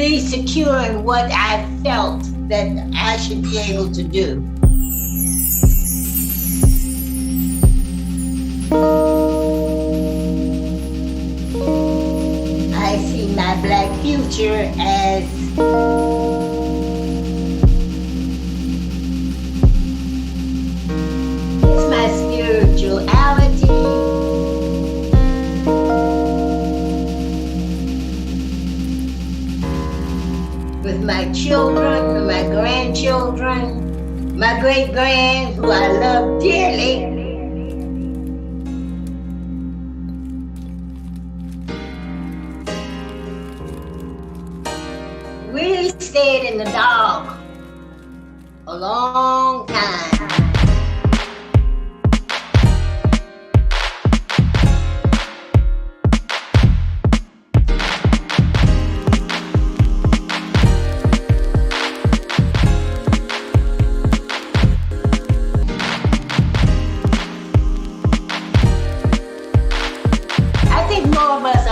be secure in what I felt that I should be able to do. I see my Black future as it's my spirituality. With my children, with my grandchildren, my great-grand, who I love dearly. Really stayed in the dark a long time.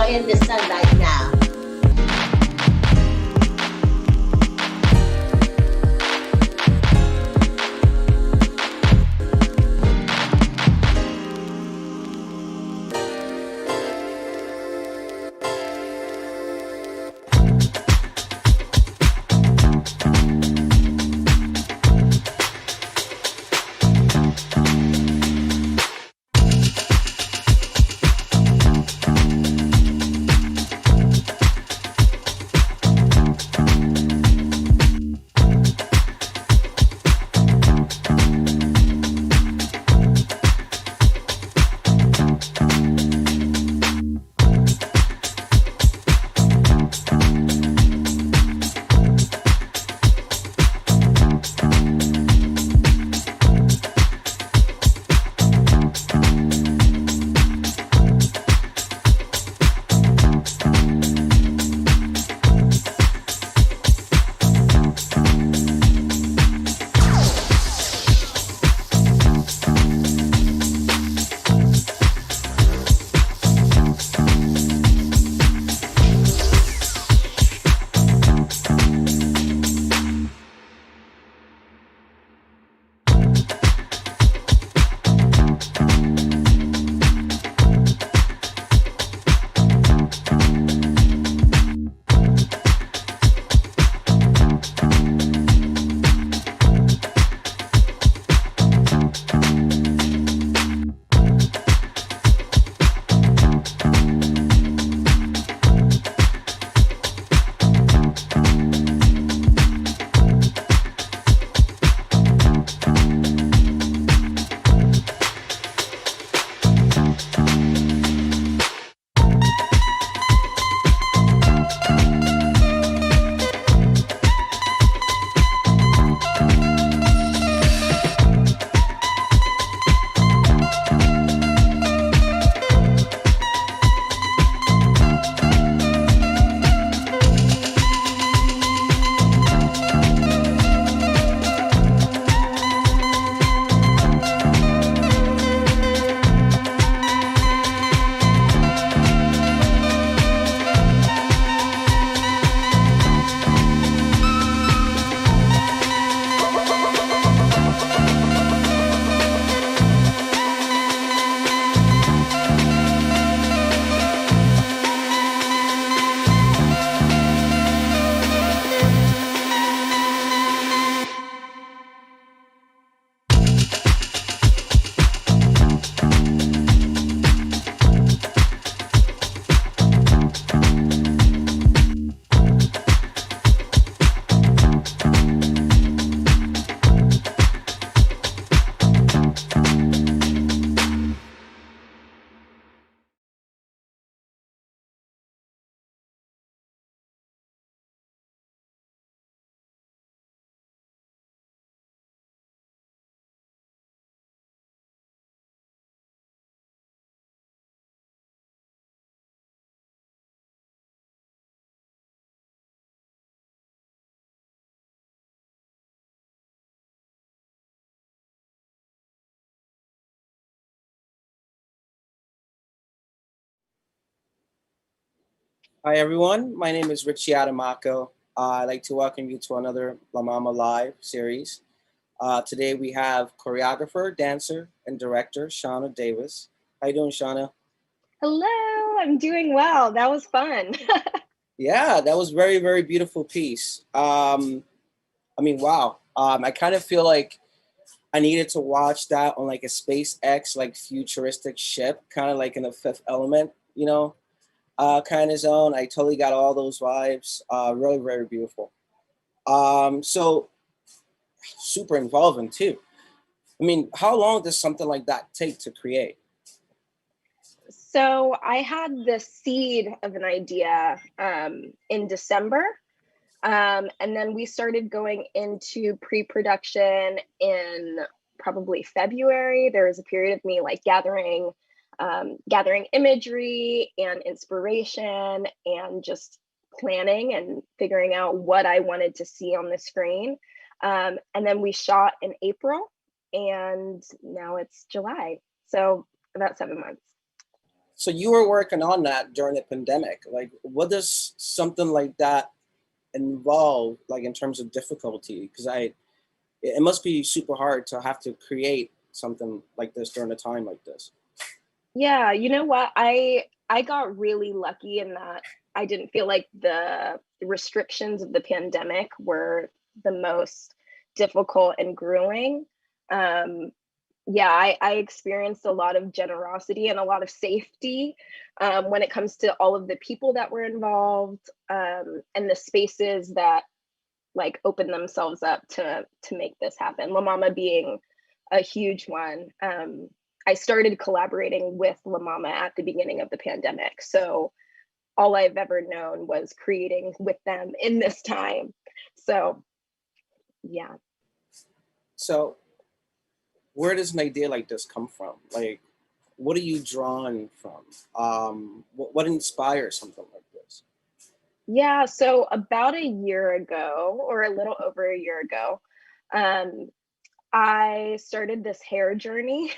In the sunlight now. Hi everyone, my name is Richie Adamako. I'd like to welcome you to another La Mama Live series. Today we have choreographer, dancer, and director Shauna Davis. How you doing, Shauna? Hello, I'm doing well. That was fun. Yeah, that was very, very beautiful piece. Wow. I kind of feel like I needed to watch that on like a SpaceX, like futuristic ship, kind of like in the Fifth Element, kind of zone. I totally got all those vibes. Really, very beautiful. So super involving too. How long does something like that take to create? So I had the seed of an idea in December. And then we started going into pre-production in probably February. There was a period of me like gathering imagery and inspiration and just planning and figuring out what I wanted to see on the screen. And then we shot in April, and now it's July. So about 7 months. So you were working on that during the pandemic. Like, what does something like that involve, like in terms of difficulty? Because it must be super hard to have to create something like this during a time like this. Yeah, you know what? I got really lucky in that I didn't feel like the restrictions of the pandemic were the most difficult and grueling. Um, yeah, I experienced a lot of generosity and a lot of safety when it comes to all of the people that were involved, and the spaces that like opened themselves up to make this happen. La Mama being a huge one. I started collaborating with La Mama at the beginning of the pandemic, so all I've ever known was creating with them in this time. So yeah. So where does an idea like this come from? Like, what are you drawn from? What inspires something like this? Yeah, so about a year ago, or a little over a year ago, um, I started this hair journey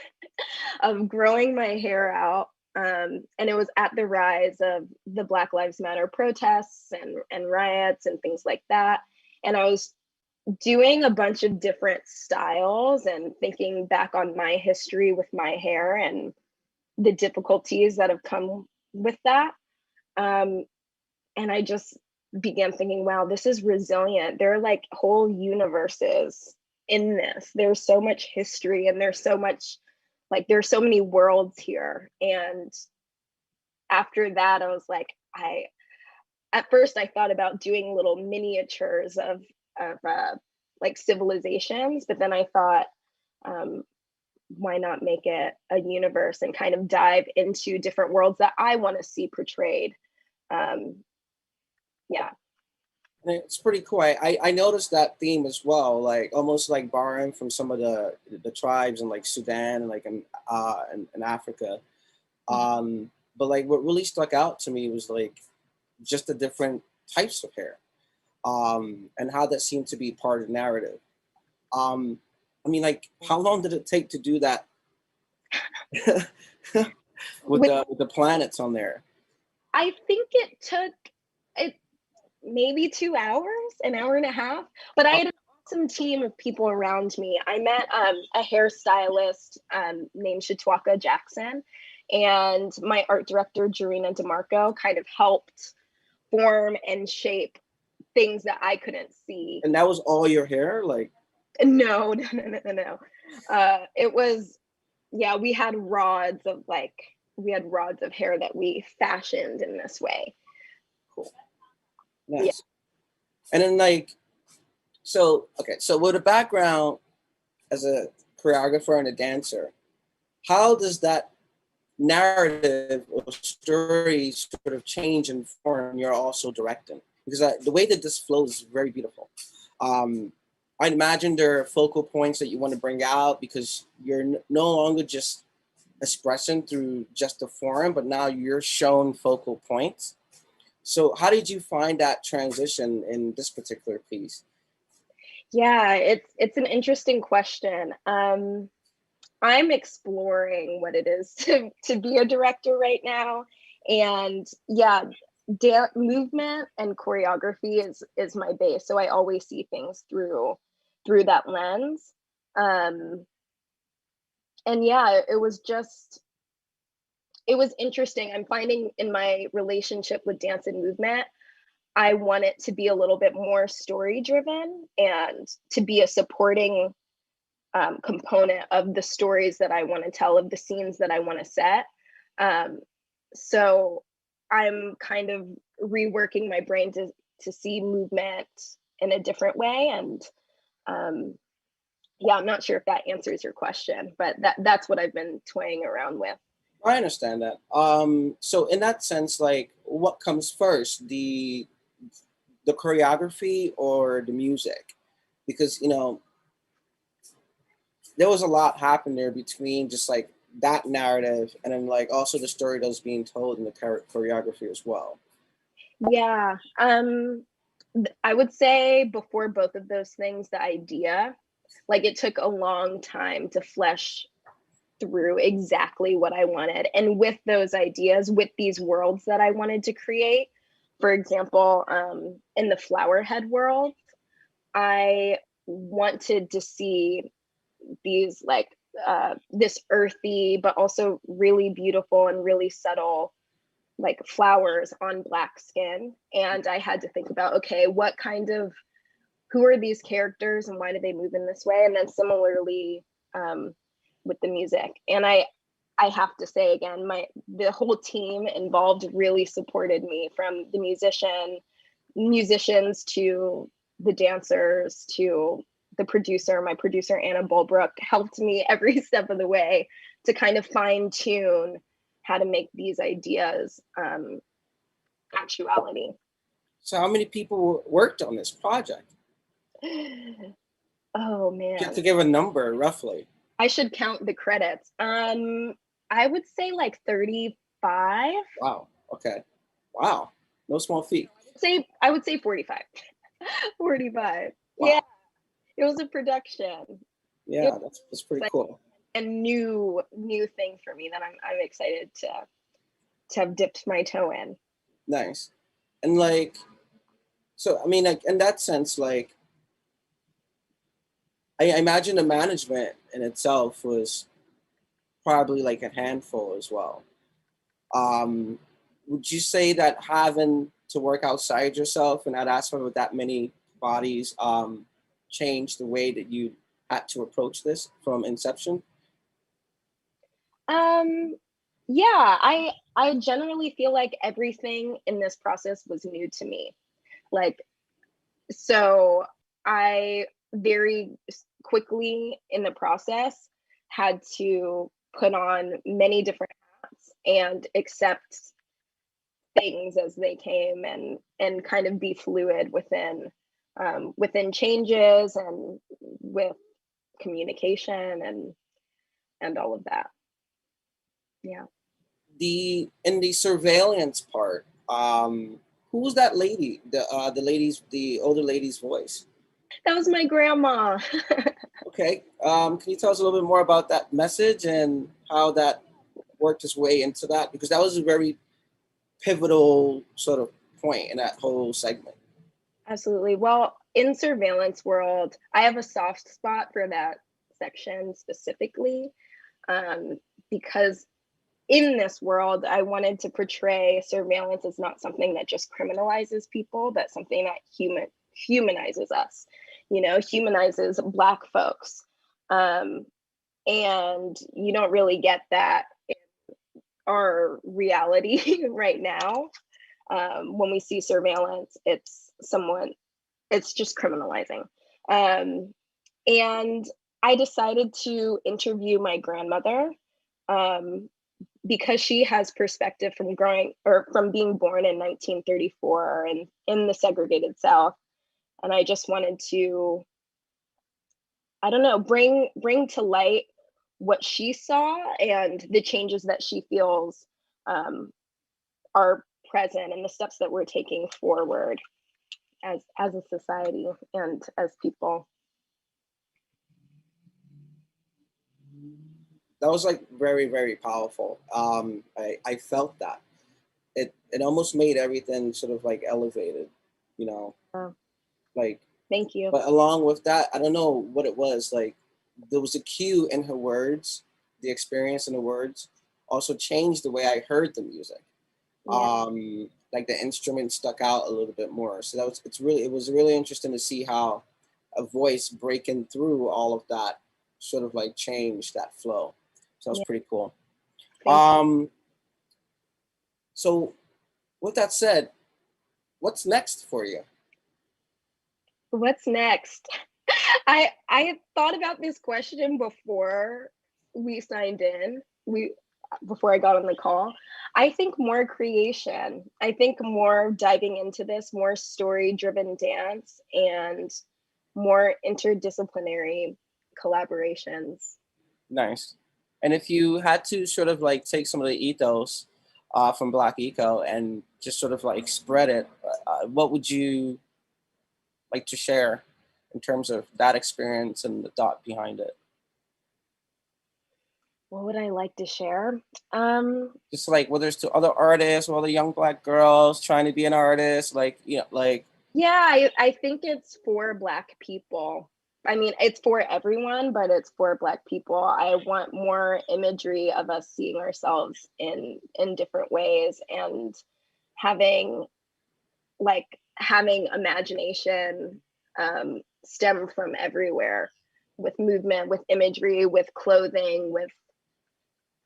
of growing my hair out. And it was at the rise of the Black Lives Matter protests and riots and things like that. And I was doing a bunch of different styles and thinking back on my history with my hair and the difficulties that have come with that. Um, and I just began thinking, wow, this is resilient. There are like whole universes in this. There's so much history and there's so much, like, there's so many worlds here. And after that, I was like, at first I thought about doing little miniatures of like civilizations, but then I thought, um, why not make it a universe and kind of dive into different worlds that I want to see portrayed? Um, yeah. It's pretty cool. I noticed that theme as well, like almost like borrowing from some of the tribes in like Sudan and like in Africa. But like what really stuck out to me was like just the different types of hair, and how that seemed to be part of the narrative. Um, like how long did it take to do that with With the planets on there? I think it took it maybe 2 hours, an hour and a half, but I had an awesome team of people around me. I met a hairstylist named Shatwaka Jackson, and my art director, Jarena DeMarco, kind of helped form and shape things that I couldn't see. And that was all your hair, like No, no, no, no, no, no. It was, yeah, we had rods of hair that we fashioned in this way. cool, Yeah. nice. And then like so with a background as a choreographer and a dancer, how does that narrative or story sort of change and form you're also directing? Because the way that this flows is very beautiful. um, I imagine there are focal points that you want to bring out because you're no longer just expressing through just the form, but now you're showing focal points. So how did you find that transition in this particular piece? Yeah, it's an interesting question. I'm exploring what it is to be a director right now, and yeah, movement and choreography is my base. So I always see things through that lens. And yeah, it was interesting. I'm finding in my relationship with dance and movement, I want it to be a little bit more story driven and to be a supporting component of the stories that I want to tell, of the scenes that I want to set. So I'm kind of reworking my brain to see movement in a different way. And yeah, I'm not sure if that answers your question, but that's what I've been toying around with. I understand that. So in that sense, like, what comes first, the choreography or the music? Because there was a lot happened there between just like that narrative and then like also the story that was being told in the choreography as well. Yeah, I would say before both of those things, the idea, like it took a long time to flesh through exactly what I wanted. And with those ideas, with these worlds that I wanted to create, for example, in the flowerhead world, I wanted to see these like this earthy, but also really beautiful and really subtle like flowers on Black skin. And I had to think about, okay, who are these characters and why do they move in this way? And then similarly with the music. And I have to say again, the whole team involved really supported me, from the musicians to the dancers to the producer. My producer, Anna Bulbrook, helped me every step of the way to kind of fine tune how to make these ideas actuality. So how many people worked on this project? Oh man. You have to give a number roughly. I should count the credits. I would say like 35. Wow. Okay. Wow. No small feat. I would say 45. 45. Wow. Yeah. It was a production. Yeah, that's pretty cool. A new thing for me that I'm excited to have dipped my toe in. Nice. And like, so I mean, like in that sense, like I imagine the management in itself was probably like a handful as well. Would you say that having to work outside yourself and not asking with that many bodies changed the way that you had to approach this from inception? Yeah, I generally feel like everything in this process was new to me. Like, so I very quickly in the process had to put on many different hats and accept things as they came, and kind of be fluid within changes and with communication and all of that. Yeah. In the surveillance part, who was that lady? The older lady's voice. That was my grandma. Okay. Can you tell us a little bit more about that message and how that worked its way into that? Because that was a very pivotal sort of point in that whole segment. Absolutely. Well, in surveillance world, I have a soft spot for that section specifically, because in this world, I wanted to portray surveillance as not something that just criminalizes people, but something that humanizes us, humanizes Black folks. And you don't really get that in our reality right now. When we see surveillance, it's just criminalizing. And I decided to interview my grandmother, because she has perspective from being born in 1934 and in the segregated South. And I just wanted to, I don't know, bring to light what she saw and the changes that she feels are present, and the steps that we're taking forward as a society and as people. That was like very, very powerful. I felt that. it almost made everything sort of like elevated, you know, Oh, like. thank you. But along with that, I don't know what it was. Like there was a cue in her words, the experience in the words also changed the way I heard the music. Yeah. Like the instrument stuck out a little bit more. So it was really interesting to see how a voice breaking through all of that sort of like changed that flow. So that was Yeah. pretty cool. Thank you. So with that said, what's next for you? What's next? I had thought about this question before we signed in. We Before I got on the call. I think more creation. I think more diving into this, more story-driven dance and more interdisciplinary collaborations. Nice. And if you had to sort of like take some of the ethos from Black.Eco and just sort of like spread it, what would you like to share in terms of that experience and the thought behind it? What would I like to share? Just like whether it's to other artists or other young Black girls trying to be an artist, like, you know, like, Yeah, I think it's for Black people. I mean, it's for everyone, but it's for Black people. I want more imagery of us seeing ourselves in different ways and having having imagination stem from everywhere with movement, with imagery, with clothing, with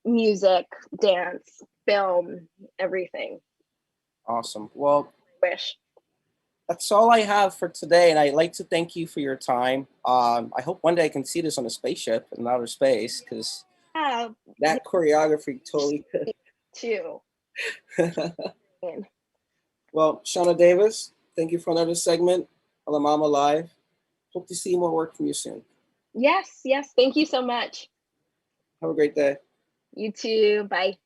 music, dance, film, everything. awesome. Well, Wish. that's all I have for today, and I'd like to thank you for your time. I hope one day I can see this on a spaceship in outer space, because Yeah, that choreography totally too. could. Well, Shauna Davis, thank you for another segment on the Mama Live. Hope to see more work from you soon. Yes, yes. Thank you so much. Have a great day. You too. Bye.